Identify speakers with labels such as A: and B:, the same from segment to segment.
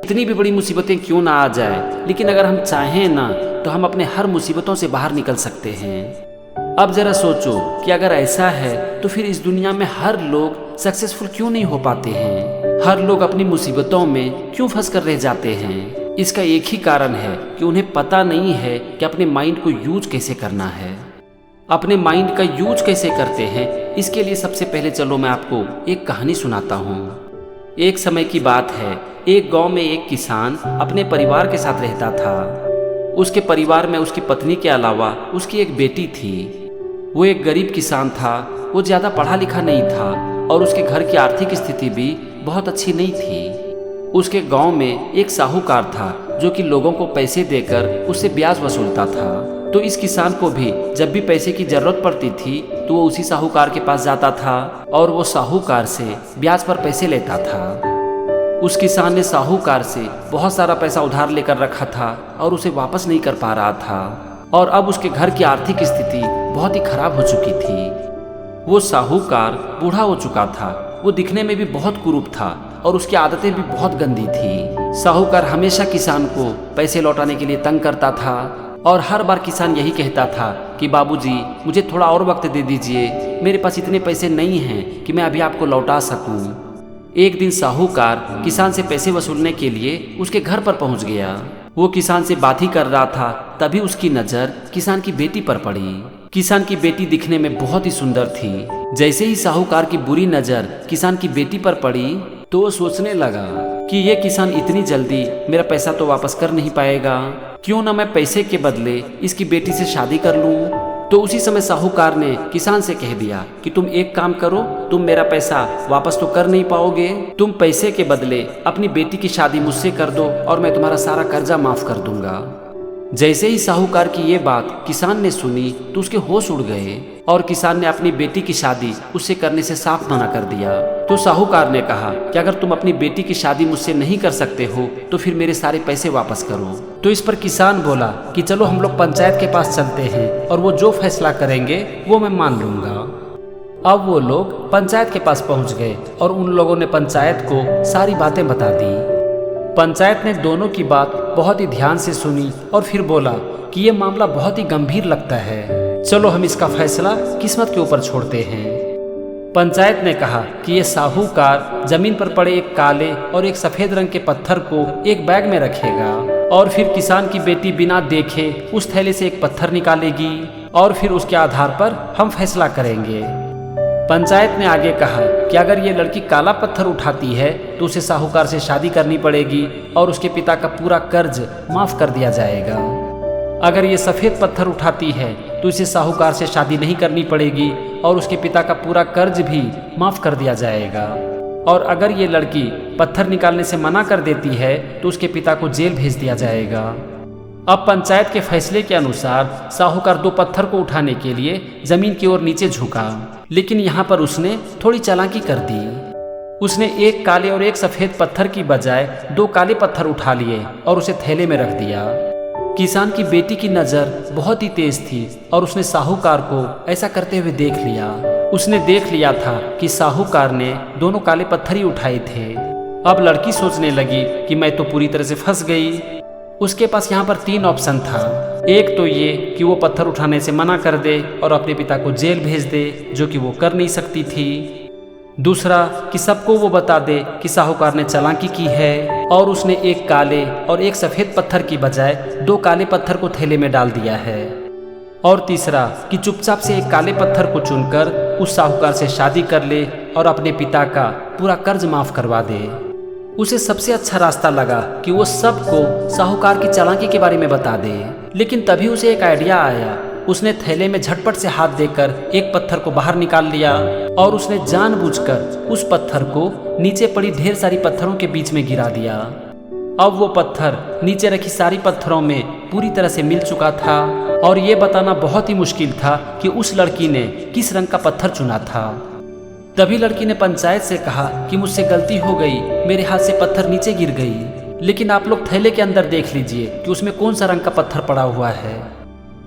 A: कितनी भी बड़ी मुसीबतें क्यों ना आ जाए, लेकिन अगर हम चाहें ना तो हम अपने हर मुसीबतों से बाहर निकल सकते हैं। अब जरा सोचो कि अगर ऐसा है तो फिर इस दुनिया में हर लोग सक्सेसफुल क्यों नहीं हो पाते हैं? हर लोग अपनी मुसीबतों में क्यों फंस कर रह जाते हैं? इसका एक ही कारण है कि उन्हें पता नहीं है कि अपने माइंड को यूज कैसे करना है। अपने माइंड का यूज कैसे करते हैं, इसके लिए सबसे पहले चलो मैं आपको एक कहानी सुनाता हूँ। एक समय की बात है, एक गांव में एक किसान अपने परिवार के साथ रहता था। उसके परिवार में उसकी पत्नी के अलावा उसकी एक बेटी थी। वो एक गरीब किसान था, वो ज़्यादा पढ़ा लिखा नहीं था और उसके घर की आर्थिक स्थिति भी बहुत अच्छी नहीं थी। उसके गांव में एक साहूकार था जो कि लोगों को पैसे देकर उससे ब्याज वसूलता था। तो इस किसान को भी जब भी पैसे की जरूरत पड़ती थी तो वो उसी साहूकार के पास जाता था और वो साहूकार से ब्याज पर पैसे लेता था। उस किसान ने साहूकार से बहुत सारा पैसा उधार लेकर रखा था और उसे वापस नहीं कर पा रहा था और अब उसके घर की आर्थिक स्थिति बहुत ही खराब हो चुकी थी। वो साहूकार बूढ़ा हो चुका था, वो दिखने में भी बहुत कुरूप था और उसकी आदतें भी बहुत गंदी थी। साहूकार हमेशा किसान को पैसे लौटाने के लिए तंग करता था और हर बार किसान यही कहता था कि बाबूजी मुझे थोड़ा और वक्त दे दीजिए, मेरे पास इतने पैसे नहीं हैं कि मैं अभी आपको लौटा सकूं। एक दिन साहूकार किसान से पैसे वसूलने के लिए उसके घर पर पहुंच गया। वो किसान से बात ही कर रहा था, तभी उसकी नज़र किसान की बेटी पर पड़ी। किसान की बेटी दिखने में बहुत ही सुंदर थी। जैसे ही साहूकार की बुरी नज़र किसान की बेटी पर पड़ी तो वो सोचने लगा कि ये किसान इतनी जल्दी मेरा पैसा तो वापस कर नहीं पाएगा, क्यों ना मैं पैसे के बदले इसकी बेटी से शादी कर लूं। तो उसी समय साहूकार ने किसान से कह दिया कि तुम एक काम करो, तुम मेरा पैसा वापस तो कर नहीं पाओगे, तुम पैसे के बदले अपनी बेटी की शादी मुझसे कर दो और मैं तुम्हारा सारा कर्जा माफ कर दूंगा। जैसे ही साहूकार की ये बात किसान ने सुनी तो उसके होश उड़ गए और किसान ने अपनी बेटी की शादी उससे करने से साफ मना कर दिया। तो साहूकार ने कहा कि अगर तुम अपनी बेटी की शादी मुझसे नहीं कर सकते हो तो फिर मेरे सारे पैसे वापस करो। तो इस पर किसान बोला कि चलो हम लोग पंचायत के पास चलते हैं और वो जो फैसला करेंगे वो मैं मान लूंगा। अब वो लोग पंचायत के पास पहुंच गए और उन लोगों ने पंचायत को सारी बातें बता दी। पंचायत ने दोनों की बात बहुत ही ध्यान से सुनी और फिर बोला कि ये मामला बहुत ही गंभीर लगता है, चलो हम इसका फैसला किस्मत के ऊपर छोड़ते हैं। पंचायत ने कहा कि ये साहूकार जमीन पर पड़े एक काले और एक सफेद रंग के पत्थर को एक बैग में रखेगा और फिर किसान की बेटी बिना देखे उस थैले से एक पत्थर निकालेगी और फिर उसके आधार पर हम फैसला करेंगे। पंचायत ने आगे कहा कि अगर ये लड़की काला पत्थर उठाती है तो उसे साहूकार से शादी करनी पड़ेगी और उसके पिता का पूरा कर्ज माफ कर दिया जाएगा। अगर ये सफ़ेद पत्थर उठाती है तो इसे साहूकार से शादी नहीं करनी पड़ेगी और उसके पिता का पूरा कर्ज भी माफ कर दिया जाएगा। और अगर ये लड़की पत्थर निकालने से मना कर देती है तो उसके पिता को जेल भेज दिया जाएगा। अब पंचायत के फैसले के अनुसार साहूकार दो पत्थर को उठाने के लिए जमीन की ओर नीचे झुका, लेकिन यहाँ पर उसने थोड़ी चालाकी कर दी। उसने एक काले और एक सफेद पत्थर की बजाय दो काले पत्थर उठा लिए और उसे थैले में रख दिया। किसान की बेटी की नज़र बहुत ही तेज थी और उसने साहूकार को ऐसा करते हुए देख लिया। उसने देख लिया था कि साहूकार ने दोनों काले पत्थर ही उठाए थे। अब लड़की सोचने लगी कि मैं तो पूरी तरह से फंस गई। उसके पास यहाँ पर तीन ऑप्शन था। एक तो ये कि वो पत्थर उठाने से मना कर दे और अपने पिता को जेल भेज दे, जो कि वो कर नहीं सकती थी। दूसरा कि सबको वो बता दे कि साहूकार ने चालाकी की है और उसने एक काले और एक सफ़ेद पत्थर की बजाय दो काले पत्थर को थैले में डाल दिया है। और तीसरा कि चुपचाप से एक काले पत्थर को चुनकर उस साहूकार से शादी कर ले और अपने पिता का पूरा कर्ज माफ करवा दे। उसे सबसे अच्छा रास्ता लगा कि वो सबको साहूकार की चालाकी के बारे में बता दे, लेकिन तभी उसे एक आइडिया आया। उसने थैले में झटपट से हाथ देकर एक पत्थर को बाहर निकाल लिया और उसने जानबूझकर उस पत्थर को नीचे पड़ी ढेर सारी पत्थरों के बीच में गिरा दिया। अब वो पत्थर नीचे रखी सारी पत्थरों में पूरी तरह से मिल चुका था और ये बताना बहुत ही मुश्किल था कि उस लड़की ने किस रंग का पत्थर चुना था। तभी लड़की ने पंचायत से कहा कि मुझसे गलती हो गई, मेरे हाथ से पत्थर नीचे गिर गई, लेकिन आप लोग थैले के अंदर देख लीजिए कि उसमें कौन सा रंग का पत्थर पड़ा हुआ है।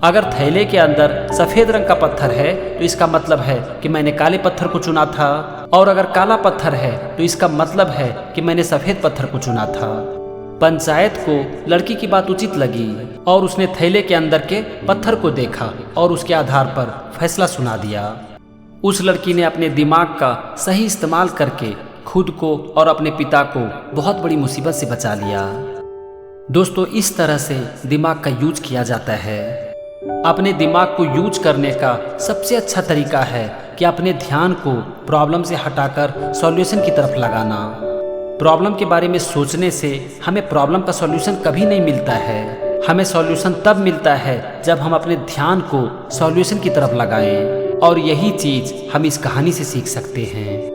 A: अगर थैले के अंदर सफ़ेद रंग का पत्थर है तो इसका मतलब है कि मैंने काले पत्थर को चुना था, और अगर काला पत्थर है तो इसका मतलब है कि मैंने सफ़ेद पत्थर को चुना था। पंचायत को लड़की की बात उचित लगी और उसने थैले के अंदर के पत्थर को देखा और उसके आधार पर फैसला सुना दिया। उस लड़की ने अपने दिमाग का सही इस्तेमाल करके खुद को और अपने पिता को बहुत बड़ी मुसीबत से बचा लिया। दोस्तों, इस तरह से दिमाग का यूज किया जाता है। अपने दिमाग को यूज करने का सबसे अच्छा तरीका है कि अपने ध्यान को प्रॉब्लम से हटाकर सॉल्यूशन की तरफ लगाना। प्रॉब्लम के बारे में सोचने से हमें प्रॉब्लम का सॉल्यूशन कभी नहीं मिलता है। हमें सॉल्यूशन तब मिलता है जब हम अपने ध्यान को सॉल्यूशन की तरफ लगाएं। और यही चीज़ हम इस कहानी से सीख सकते हैं।